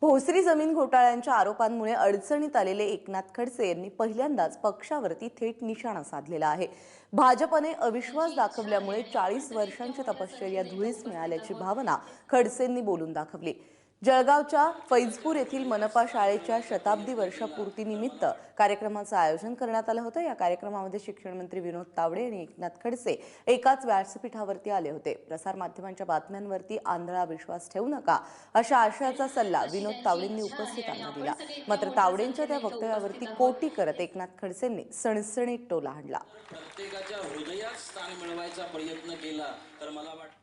भोसरी जमीन घोटाळ्यांच्या आरोपांमुळे अडचणीत आलेले एकनाथ खडसे यांनी पहिल्यांदाच पक्षावरती थेट निशाणा साधलेला आहे। भाजपने अविश्वास दाखवल्यामुळे 40 वर्षांची तपश्चर्या धुळीस मिळाल्याची भावना खडसेंनी बोलून दाखवली। जळगावच्या फैजपूर येथील मनपा शाळेच्या शताब्दी वर्षपूर्तीनिमित्त कार्यक्रमाचं आयोजन करण्यात आलं होतं। या कार्यक्रमामध्ये शिक्षण मंत्री विनोद तावडे आणि एकनाथ खडसे एकाच व्यासपीठावरती आले होते। प्रसार माध्यमांच्या बातम्यांवरती आंधळा विश्वास ठेवू नका अशा आशयाचा सल्ला विनोद तावडेंनी उपस्थितांना दिला। मात्र तावडेंच्या त्या वक्तव्यावरती कोटी करत एकनाथ खडसेंनी सणसणीत टोला हाणला। प्रत्येकाच्या हृदयात स्थान मिळवायचा प्रयत्न केला तर मला वाटतं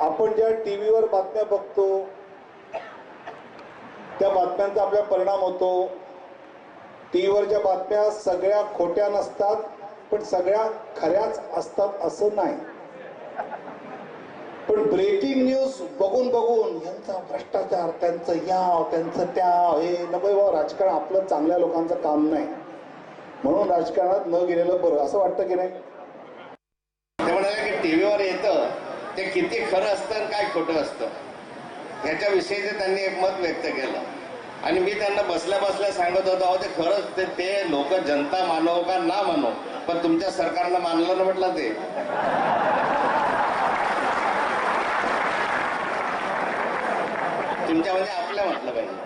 आपण ज्या टीव्हीवर बातम्या बघतो त्या बातम्यांचा आपल्या परिणाम होतो। टीव्हीवरच्या बातम्या सगळ्या खोट्या नसतात पण सगळ्या खऱ्याच असतात असं नाही। पण ब्रेकिंग न्यूज बघून बघून यांचा भ्रष्टाचार, त्यांचं याव, त्यांचं त्याव, हे नको बाबा, राजकारण आपलं चांगल्या लोकांचं काम नाही, म्हणून राजकारणात न गेलेलं बरं असं वाटतं की नाही? ते म्हणाले की टीव्हीवर येतं ते किती खरं असतं काय खोटं असतं ह्याच्याविषयी त्यांनी एक मत व्यक्त केलं आणि मी त्यांना बसल्या बसल्या सांगत होतो, अहो ते खरंच ते लोक जनता मानो का ना मानो पण तुमच्या सरकारनं मानलं ना म्हटलं ते। तुमच्या म्हणजे आपल्या म्हटलं पाहिजे,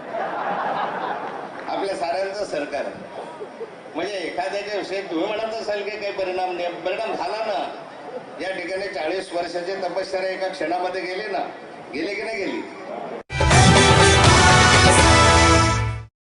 आपल्या साऱ्यांचं सरकार म्हणजे एखाद्याच्या विषयी तुम्ही म्हणत असाल की काही परिणाम नाही, परिणाम झाला ना। या ठिकाणी 40 वर्षाची तपश्चर्या एका क्षणामध्ये गेली ना, गेली की नाही गेली?